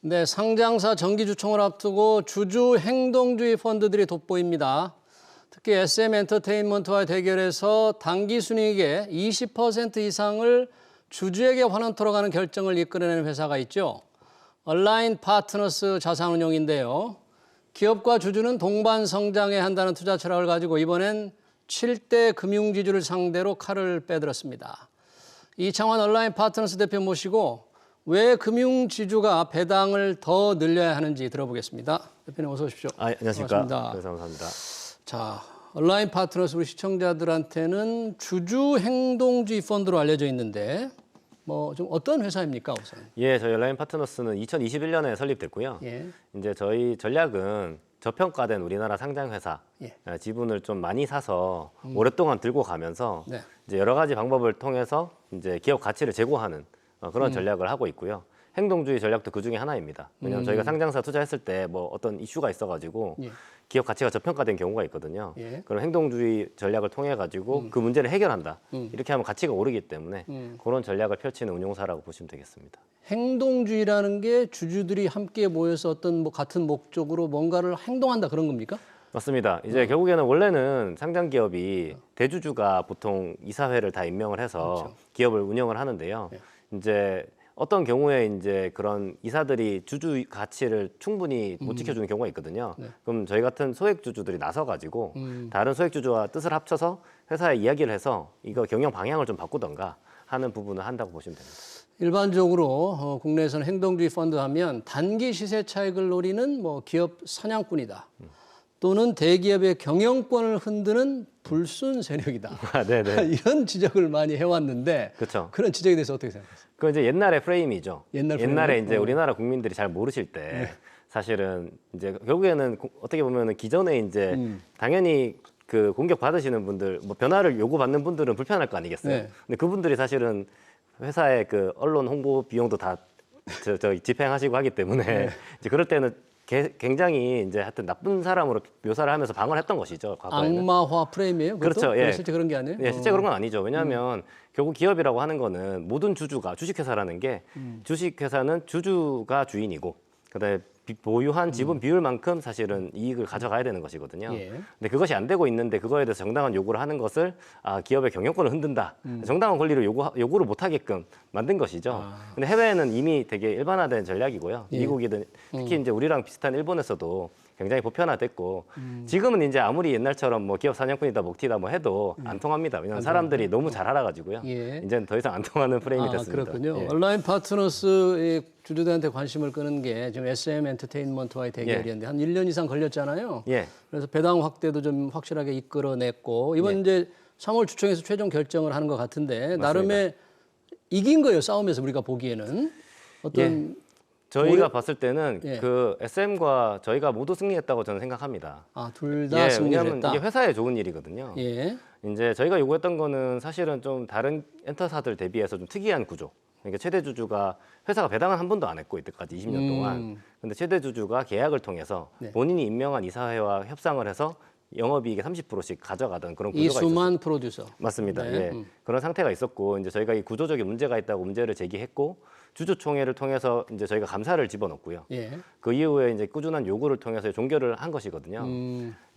네, 상장사 정기주총을 앞두고 주주 행동주의 펀드들이 돋보입니다. 특히 SM엔터테인먼트와 대결해서 당기순이익의 20% 이상을 주주에게 환원토록 하는 결정을 이끌어내는 회사가 있죠. 얼라인 파트너스 자산운용인데요. 기업과 주주는 동반 성장해야 한다는 투자 철학을 가지고 이번엔 7대 금융지주를 상대로 칼을 빼들었습니다. 이창환 얼라인 파트너스 대표 모시고 왜 금융지주가 배당을 더 늘려야 하는지 들어보겠습니다. 대표님 어서 오십시오. 안녕하십니까. 반갑습니다. 네, 감사합니다. 자, 얼라인 파트너스 우리 시청자들한테는 주주 행동주의 펀드로 알려져 있는데 뭐 좀 어떤 회사입니까, 우선? 예, 저희 얼라인 파트너스는 2021년에 설립됐고요. 예. 이제 저희 전략은 저평가된 우리나라 상장 회사 예. 지분을 좀 많이 사서 오랫동안 들고 가면서 네. 이제 여러 가지 방법을 통해서 이제 기업 가치를 제고하는 그런 전략을 하고 있고요. 행동주의 전략도 그 중에 하나입니다. 왜냐하면 저희가 상장사 투자했을 때 뭐 어떤 이슈가 있어가지고 예. 기업 가치가 저평가된 경우가 있거든요. 예. 그런 행동주의 전략을 통해 가지고 그 문제를 해결한다. 이렇게 하면 가치가 오르기 때문에 그런 전략을 펼치는 운용사라고 보시면 되겠습니다. 행동주의라는 게 주주들이 함께 모여서 어떤 뭐 같은 목적으로 뭔가를 행동한다 그런 겁니까? 맞습니다. 이제 결국에는 원래는 상장 기업이 대주주가 보통 이사회를 다 임명을 해서 그렇죠. 기업을 운영을 하는데요. 이제 어떤 경우에 이제 그런 이사들이 주주 가치를 충분히 못 지켜주는 경우가 있거든요. 그럼 저희 같은 소액주주들이 나서가지고 다른 소액주주와 뜻을 합쳐서 회사에 이야기를 해서 이거 경영 방향을 좀 바꾸던가 하는 부분을 한다고 보시면 됩니다. 일반적으로 국내에서는 행동주의 펀드 하면 단기 시세 차익을 노리는 뭐 기업 사냥꾼이다. 또는 대기업의 경영권을 흔드는 불순 세력이다. 네네. 이런 지적을 많이 해왔는데 그렇죠. 그런 지적에 대해서 어떻게 생각하세요? 그 이제 옛날의 프레임이죠. 옛날에 옛날에 이제 우리나라 국민들이 잘 모르실 때 사실은 이제 결국에는 어떻게 보면은 기존에 이제 당연히 그 공격 받으시는 분들, 뭐 변화를 요구받는 분들은 불편할 거 아니겠어요. 네. 근데 그분들이 사실은 회사의 그 언론 홍보 비용도 다 집행하시고 하기 때문에 이제 그럴 때는 굉장히 이제 하여튼 나쁜 사람으로 묘사를 하면서 방어를 했던 것이죠. 과거에는. 악마화 프레임이에요? 그것도? 그렇죠. 예. 실제 그런 게 아니에요? 예, 실제 그런 건 아니죠. 왜냐하면 결국 기업이라고 하는 거는 모든 주주가 주식회사라는 게 주식회사는 주주가 주인이고 그다음에 보유한 지분 비율만큼 사실은 이익을 가져가야 되는 것이거든요. 예. 근데 그것이 안 되고 있는데 그거에 대해서 정당한 요구를 하는 것을 기업의 경영권을 흔든다. 정당한 권리를 요구를 못 하게끔 만든 것이죠. 근데 해외에는 이미 되게 일반화된 전략이고요. 예. 미국이든 특히 이제 우리랑 비슷한 일본에서도 굉장히 보편화됐고 지금은 이제 아무리 옛날처럼 뭐 기업 사냥꾼이다 먹튀다 뭐 해도 안 통합니다. 왜냐하면 사람들이 너무 잘 알아가지고 예. 이제는 더 이상 안 통하는 프레임이 됐습니다. 그렇군요. 예. 얼라인 파트너스의 주주들한테 관심을 끄는 게 지금 SM 엔터테인먼트와의 대결이었는데 한 1년 이상 걸렸잖아요. 예. 그래서 배당 확대도 좀 확실하게 이끌어냈고 이번 예. 이제 3월 주총에서 최종 결정을 하는 것 같은데 나름의 이긴 거예요. 싸움에서 우리가 보기에는 어떤 저희가 봤을 때는 예. 그 SM과 저희가 모두 승리했다고 저는 생각합니다. 둘 다 승리를 왜냐하면 했다. 이게 회사에 좋은 일이거든요. 예. 이제 저희가 요구했던 거는 사실은 좀 다른 엔터사들 대비해서 좀 특이한 구조. 그러니까 최대 주주가 회사가 배당은 한 번도 안 했고 이때까지 20년 동안. 근데 최대 주주가 계약을 통해서 네. 본인이 임명한 이사회와 협상을 해서 영업이익의 30%씩 가져가던 그런 구조가 있었어요. 이수만 프로듀서. 맞습니다. 네. 예. 그런 상태가 있었고 이제 저희가 이 구조적인 문제가 있다고 문제를 제기했고 주주총회를 통해서 이제 저희가 감사를 집어넣고요. 예. 그 이후에 이제 꾸준한 요구를 통해서 종결을 한 것이거든요.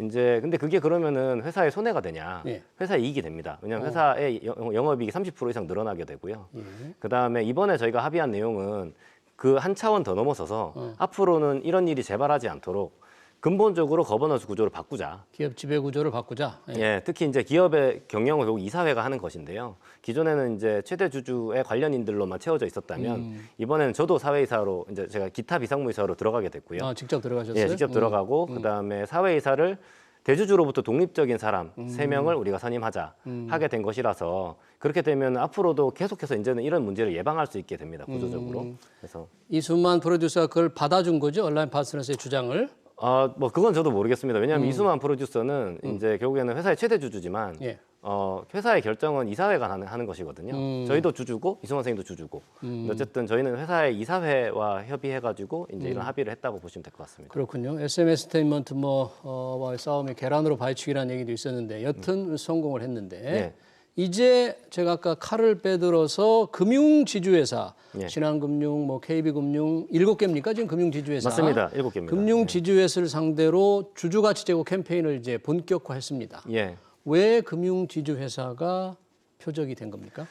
이제 근데 그게 그러면은 회사의 손해가 되냐? 예. 회사의 이익이 됩니다. 왜냐하면 회사의 영업이익이 30% 이상 늘어나게 되고요. 예. 그다음에 이번에 저희가 합의한 내용은 그 한 차원 더 넘어서서 앞으로는 이런 일이 재발하지 않도록 근본적으로 거버넌스 구조를 바꾸자. 기업 지배 구조를 바꾸자. 예. 예, 특히 이제 기업의 경영을 결국 이사회가 하는 것인데요. 기존에는 이제 최대 주주의 관련인들로만 채워져 있었다면 이번에는 저도 사회이사로 이제 제가 기타 비상무이사로 들어가게 됐고요. 직접 들어가셨어요? 예, 직접 들어가고 그다음에 사회이사를 대주주로부터 독립적인 사람 3명을 우리가 선임하자 하게 된 것이라서 그렇게 되면 앞으로도 계속해서 이제는 이런 문제를 예방할 수 있게 됩니다. 구조적으로. 그래서 이수만 프로듀서가 그걸 받아준 거죠? 얼라인 파트너스의 주장을. 뭐 그건 저도 모르겠습니다. 왜냐하면 이수만 프로듀서는 이제 결국에는 회사의 최대 주주지만 예. 회사의 결정은 이사회가 하는 것이거든요. 저희도 주주고 이수만 선생님도 주주고. 어쨌든 저희는 회사의 이사회와 협의해가지고 이제 이런 합의를 했다고 보시면 될 것 같습니다. 그렇군요. SM 엔터테인먼트 싸움이 계란으로 바위치기라는 얘기도 있었는데 여튼 성공을 했는데 네. 이제 제가 아까 칼을 빼들어서 금융 지주회사, 예. 신한금융, 뭐 KB금융 7개입니까? 지금 금융 지주회사. 맞습니다. 7개입니다. 금융 지주회사를 상대로 주주가치 제고 캠페인을 이제 본격화했습니다. 예. 왜 금융 지주회사가 표적이 된 겁니까?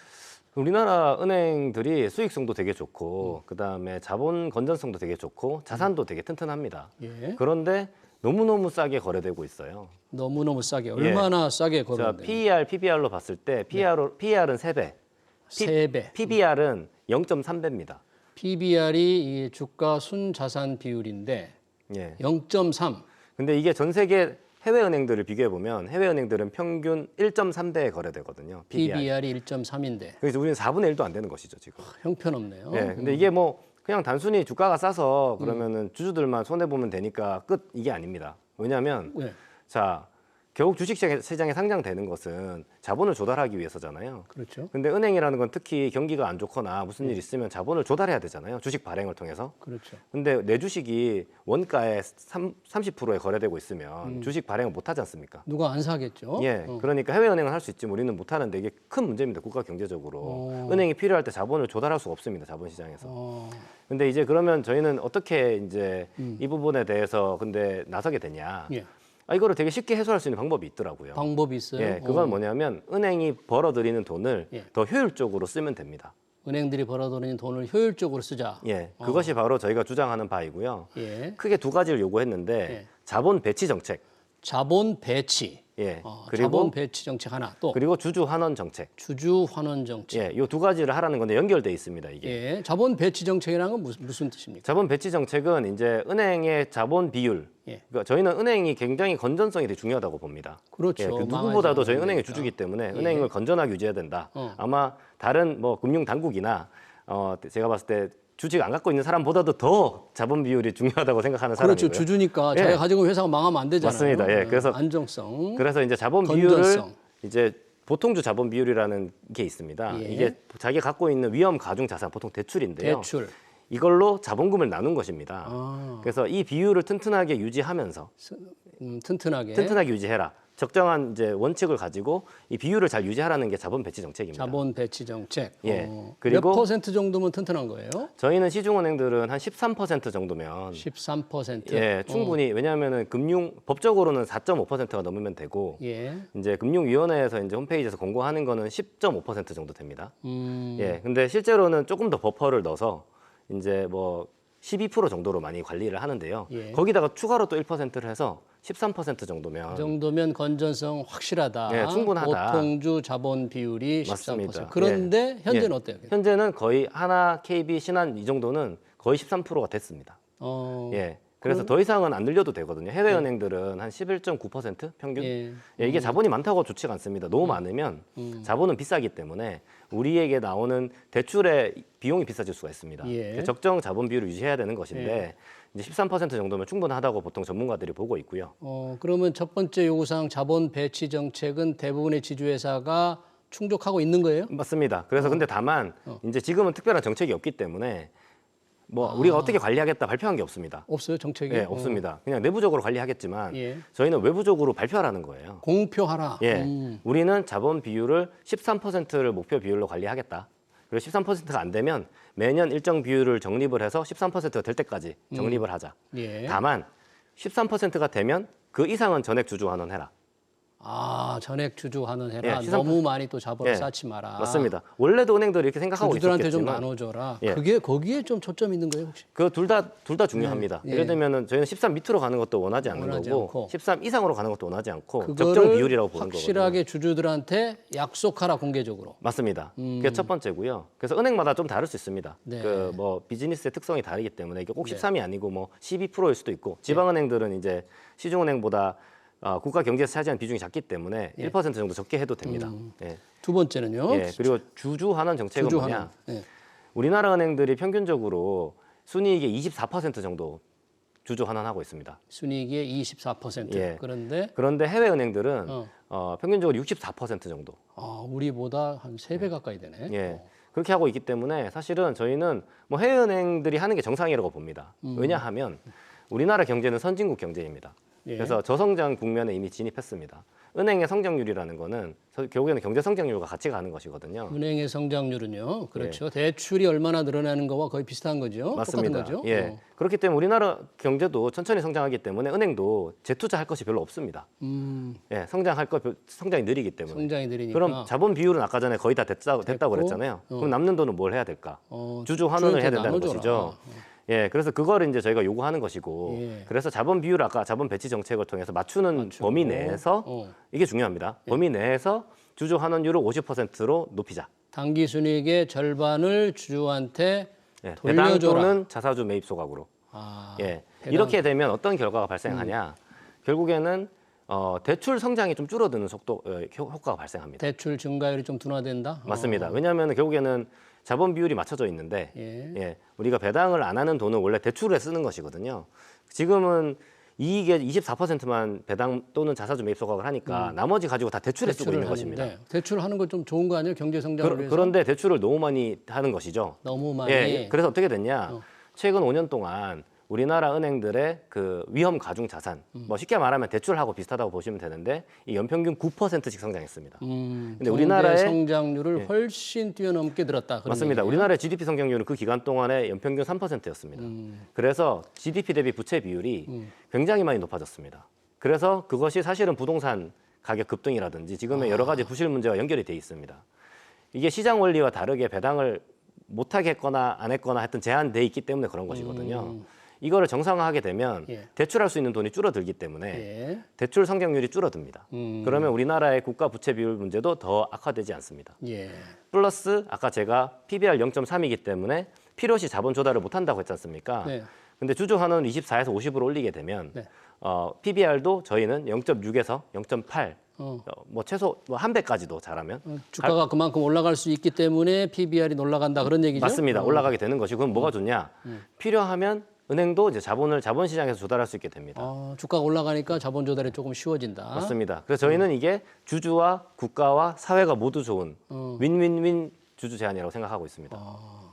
우리나라 은행들이 수익성도 되게 좋고 그다음에 자본 건전성도 되게 좋고 자산도 되게 튼튼합니다. 예. 그런데 너무너무 싸게 거래되고 있어요. 너무너무 싸게. 얼마나 싸게 자, 거래되나요? PER, PBR로 봤을 때 PER은 3배, 3배. PBR은 0.3배입니다. PBR이 이 주가 순자산 비율인데 예. 0.3. 근데 이게 전 세계 해외 은행들을 비교해 보면 해외 은행들은 평균 1.3배에 거래되거든요. PBR. PBR이 1.3인데 그래서 우리는 4분의 1도 안 되는 것이죠, 지금. 형편없네요. 예. 근데 이게 뭐 그냥 단순히 주가가 싸서 그러면은 주주들만 손해 보면 되니까 끝 이게 아닙니다. 왜냐하면 네, 자, 결국 주식시장에 상장되는 것은 자본을 조달하기 위해서잖아요. 그렇죠. 근데 은행이라는 건 특히 경기가 안 좋거나 무슨 일 있으면 자본을 조달해야 되잖아요. 주식 발행을 통해서. 그렇죠. 근데 내 주식이 원가의 30%에 거래되고 있으면 주식 발행을 못 하지 않습니까? 누가 안 사겠죠? 예. 그러니까 해외 은행은 할 수 있지 우리는 못 하는데 이게 큰 문제입니다. 국가 경제적으로. 은행이 필요할 때 자본을 조달할 수가 없습니다. 자본 시장에서. 근데 이제 그러면 저희는 어떻게 이제 이 부분에 대해서 근데 나서게 되냐? 예. 이거를 되게 쉽게 해소할 수 있는 방법이 있더라고요. 방법이 있어요. 예, 그건 뭐냐면 은행이 벌어들이는 돈을 예. 더 효율적으로 쓰면 됩니다. 은행들이 벌어들이는 돈을 효율적으로 쓰자. 예, 그것이 바로 저희가 주장하는 바이고요. 예. 크게 두 가지를 요구했는데 예. 자본 배치 정책, 자본 배치. 예, 자본 그리고 배치 정책 하나. 또 그리고 주주 환원 정책, 주주 환원 정책. 예, 이 두 가지를 하라는 건데 연결돼 있습니다 이게. 예. 자본 배치 정책이라는 건 무슨 뜻입니까? 자본 배치 정책은 이제 은행의 자본 비율. 예. 그러니까 저희는 은행이 굉장히 건전성이 되게 중요하다고 봅니다. 그렇죠. 예, 그 망하지 누구보다도 저희 은행의 않으니까. 주주기 때문에 은행을 건전하게 유지해야 된다. 어. 아마 다른 뭐 금융 당국이나 제가 봤을 때 주식 안 갖고 있는 사람보다도 더 자본 비율이 중요하다고 생각하는 그렇죠. 사람이고요. 주주니까 예. 자기가 가지고 있는 회사가 망하면 안 되잖아요. 맞습니다. 예, 그래서 안정성. 그래서 이제 자본 건전성. 비율을 이제 보통주 자본 비율이라는 게 있습니다. 예. 이게 자기가 갖고 있는 위험 가중 자산 보통 대출인데요. 대출. 이걸로 자본금을 나눈 것입니다. 아. 그래서 이 비율을 튼튼하게 유지하면서 튼튼하게. 튼튼하게 유지해라. 적정한 이제 원칙을 가지고 이 비율을 잘 유지하라는 게 자본 배치 정책입니다. 자본 배치 정책. 예. 몇 그리고 퍼센트 정도면 튼튼한 거예요? 저희는 시중은행들은 한 13% 정도면 13%. 예, 충분히 왜냐하면은 금융 법적으로는 4.5%가 넘으면 되고 예. 이제 금융위원회에서 이제 홈페이지에서 공고하는 거는 10.5% 정도 됩니다. 예, 근데 실제로는 조금 더 버퍼를 넣어서 이제 뭐 12% 정도로 많이 관리를 하는데요. 예. 거기다가 추가로 또 1%를 해서 13% 정도면 그 정도면 건전성 확실하다. 예, 충분하다. 보통주 자본 비율이 13%. 맞습니다. 그런데 예. 현재는 예. 어때요? 현재는 거의 하나, KB, 신한 이 정도는 거의 13%가 됐습니다. 예. 그래서 더 이상은 안 늘려도 되거든요. 해외 은행들은 한 11.9% 평균. 예. 예, 이게 자본이 많다고 좋지가 않습니다. 너무 많으면 자본은 비싸기 때문에 우리에게 나오는 대출의 비용이 비싸질 수가 있습니다. 예. 적정 자본 비율을 유지해야 되는 것인데 이제 13% 정도면 충분하다고 보통 전문가들이 보고 있고요. 그러면 첫 번째 요구사항 자본 배치 정책은 대부분의 지주회사가 충족하고 있는 거예요? 맞습니다. 그래서 근데 다만 이제 지금은 특별한 정책이 없기 때문에 뭐 우리가 어떻게 관리하겠다 발표한 게 없습니다. 없어요, 정책이? 네, 없습니다. 그냥 내부적으로 관리하겠지만 예. 저희는 외부적으로 발표하라는 거예요. 공표하라. 예, 우리는 자본 비율을 13%를 목표 비율로 관리하겠다. 그리고 13%가 안 되면 매년 일정 비율을 적립을 해서 13%가 될 때까지 적립을 하자. 예. 다만 13%가 되면 그 이상은 전액 주주 환원해라. 전액 주주 환원해라. 예, 너무 많이 또 자본을 예, 쌓지 마라. 맞습니다. 원래도 은행들이 이렇게 생각하고 주주들한테 좀 있었겠지만 나눠줘라. 예. 그게 거기에 좀 초점 있는 거예요, 혹시? 그 둘 다 중요합니다. 예. 예를 들면은 저희는 13 밑으로 가는 것도 원하지 않는 원하지 거고 않고. 13 이상으로 가는 것도 원하지 않고 그거를 적정 비율이라고 보는 거거든요. 확실하게 주주들한테 약속하라 공개적으로. 맞습니다. 그게 첫 번째고요. 그래서 은행마다 좀 다를 수 있습니다. 네. 그 뭐 비즈니스의 특성이 다르기 때문에 이게 꼭 13이 아니고 뭐 12%일 수도 있고 지방은행들은 이제 시중은행보다 국가 경제에서 차지하는 비중이 작기 때문에 1% 정도 적게 해도 됩니다. 예. 두 번째는요. 예. 그리고 주주 환원 정책은 주주 뭐냐? 환원. 예. 우리나라 은행들이 평균적으로 순이익의 24% 정도 주주 환원하고 있습니다. 순이익의 24%. 예. 그런데 해외 은행들은 평균적으로 64% 정도. 우리보다 한 3배 가까이 되네. 예. 그렇게 하고 있기 때문에 사실은 저희는 뭐 해외 은행들이 하는 게 정상이라고 봅니다. 왜냐하면 우리나라 경제는 선진국 경제입니다. 예. 그래서 저성장 국면에 이미 진입했습니다. 은행의 성장률이라는 거는 결국에는 경제 성장률과 같이 가는 것이거든요. 은행의 성장률은요. 그렇죠. 대출이 얼마나 늘어나는 거와 거의 비슷한 거죠. 맞습니다. 똑같은 거죠. 예. 그렇기 때문에 우리나라 경제도 천천히 성장하기 때문에 은행도 재투자할 것이 별로 없습니다. 예, 성장이 느리기 때문에. 성장이 느리니까. 그럼 자본 비율은 아까 전에 거의 다 됐다고 그랬잖아요. 그럼 남는 돈은 뭘 해야 될까? 주주 환원을 해야 된다는 것이죠. 예, 그래서 그거를 이제 저희가 요구하는 것이고, 예. 그래서 자본 비율 아까 자본 배치 정책을 통해서 맞추는 범위 내에서 이게 중요합니다. 범위 내에서 주주 환원율을 50%로 높이자. 당기 순이익의 절반을 주주한테 예, 배당 돌려줘라. 또는 자사주 매입 소각으로. 아, 예, 배당. 이렇게 되면 어떤 결과가 발생하냐? 결국에는 대출 성장이 좀 줄어드는 효과가 발생합니다. 대출 증가율이 좀 둔화된다. 맞습니다. 왜냐하면 결국에는 자본 비율이 맞춰져 있는데 예. 우리가 배당을 안 하는 돈은 원래 대출에 쓰는 것이거든요. 지금은 이익의 24%만 배당 또는 자사주 매입 소각을 하니까 나머지 가지고 다 대출에 쓰고 있는 것입니다. 대출하는 건 좀 좋은 거 아니에요? 경제 성장을 위해서. 그런데 대출을 너무 많이 하는 것이죠. 너무 많이. 예, 그래서 어떻게 됐냐? 최근 5년 동안 우리나라 은행들의 그 위험 가중 자산, 뭐 쉽게 말하면 대출하고 비슷하다고 보시면 되는데 이 연평균 9%씩 성장했습니다. 근데 우리나라의 성장률을 예. 훨씬 뛰어넘게 들었다. 그런 맞습니다. 얘기예요? 우리나라의 GDP 성장률은 그 기간 동안에 연평균 3%였습니다. 그래서 GDP 대비 부채 비율이 굉장히 많이 높아졌습니다. 그래서 그것이 사실은 부동산 가격 급등이라든지 지금의 여러 가지 부실 문제와 연결이 돼 있습니다. 이게 시장 원리와 다르게 배당을 못하게 했거나 안 했거나 하여튼 제한돼 있기 때문에 그런 것이거든요. 이거를 정상화하게 되면 예. 대출할 수 있는 돈이 줄어들기 때문에 예. 대출 성장률이 줄어듭니다. 그러면 우리나라의 국가 부채 비율 문제도 더 악화되지 않습니다. 예. 플러스 아까 제가 PBR 0.3이기 때문에 필요시 자본 조달을 못 한다고 했지 않습니까? 네. 근데 주주 환원 24에서 50으로 올리게 되면 네. PBR도 저희는 0.6에서 0.8 뭐 최소 뭐 한 배까지도 잘하면 주가가 그만큼 올라갈 수 있기 때문에 PBR이 올라간다 그런 얘기죠? 맞습니다. 올라가게 되는 것이 그럼 뭐가 좋냐? 필요하면 은행도 이제 자본을 자본 시장에서 조달할 수 있게 됩니다. 주가가 올라가니까 자본 조달이 조금 쉬워진다. 맞습니다. 그래서 저희는 이게 주주와 국가와 사회가 모두 좋은 윈윈윈 주주 제한이라고 생각하고 있습니다.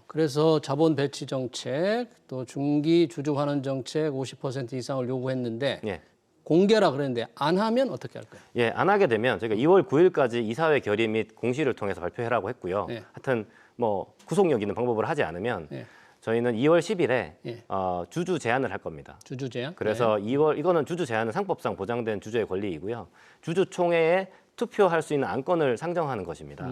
그래서 자본 배치 정책, 또 중기 주주 환원 정책 50% 이상을 요구했는데 예. 공개라 그랬는데 안 하면 어떻게 할까요? 예, 안 하게 되면 저희가 2월 9일까지 이사회 결의 및 공시를 통해서 발표해라고 했고요. 네. 하여튼 뭐 구속력 있는 방법을 하지 않으면 네. 저희는 2월 10일에 예. 주주 제한을 할 겁니다. 주주 제한? 그래서 2월 이거는 주주 제한은 상법상 보장된 주주의 권리이고요. 주주총회에 투표할 수 있는 안건을 상정하는 것입니다.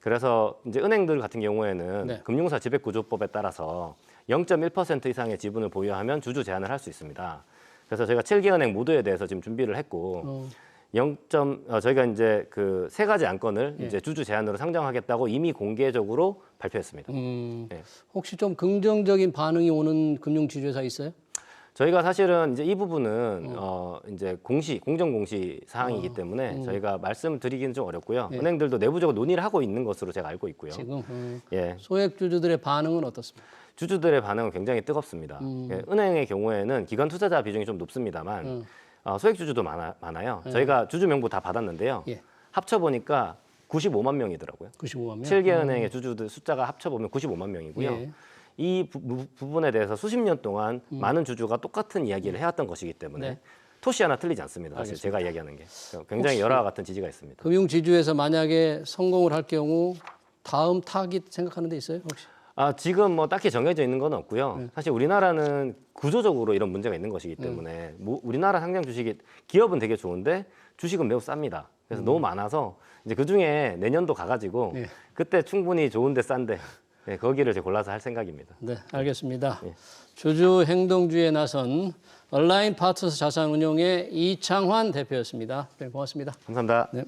그래서 이제 은행들 같은 경우에는 네. 금융사 지배구조법에 따라서 0.1% 이상의 지분을 보유하면 주주 제한을 할 수 있습니다. 그래서 저희가 7개 은행 모두에 대해서 지금 준비를 했고 저희가 이제 그 세 가지 안건을 이제 주주 제한으로 상정하겠다고 이미 공개적으로 발표했습니다. 네. 혹시 좀 긍정적인 반응이 오는 금융지주회사 있어요? 저희가 사실은 이제 이 부분은 이제 공정 공시 사항이기 때문에 저희가 말씀드리기는 좀 어렵고요. 은행들도 내부적으로 논의를 하고 있는 것으로 제가 알고 있고요. 지금 예. 소액 주주들의 반응은 어떻습니까? 주주들의 반응은 굉장히 뜨겁습니다. 예, 은행의 경우에는 기관 투자자 비중이 좀 높습니다만 소액 주주도 많아요. 저희가 주주 명부 다 받았는데요. 예. 합쳐 보니까 95만 명이더라고요. 95만 명? 7개 은행의 주주들 숫자가 합쳐 보면 95만 명이고요. 예. 이 부분에 대해서 수십 년 동안 많은 주주가 똑같은 이야기를 해왔던 것이기 때문에 네. 토시 하나 틀리지 않습니다. 사실 제가 이야기하는 게 굉장히 열화와 같은 지지가 있습니다. 금융지주에서 만약에 성공을 할 경우 다음 타깃 생각하는 데 있어요? 혹시? 지금 뭐 딱히 정해져 있는 건 없고요. 사실 우리나라는 구조적으로 이런 문제가 있는 것이기 때문에 우리나라 상장 주식이 기업은 되게 좋은데 주식은 매우 쌉니다. 그래서 너무 많아서 이제 그 중에 내년도 가가지고 그때 충분히 좋은데 싼데 거기를 이제 골라서 할 생각입니다. 네, 알겠습니다. 주주 행동주의에 나선 얼라인 파트너스 자산운용의 이창환 대표였습니다. 네, 고맙습니다. 감사합니다. 네.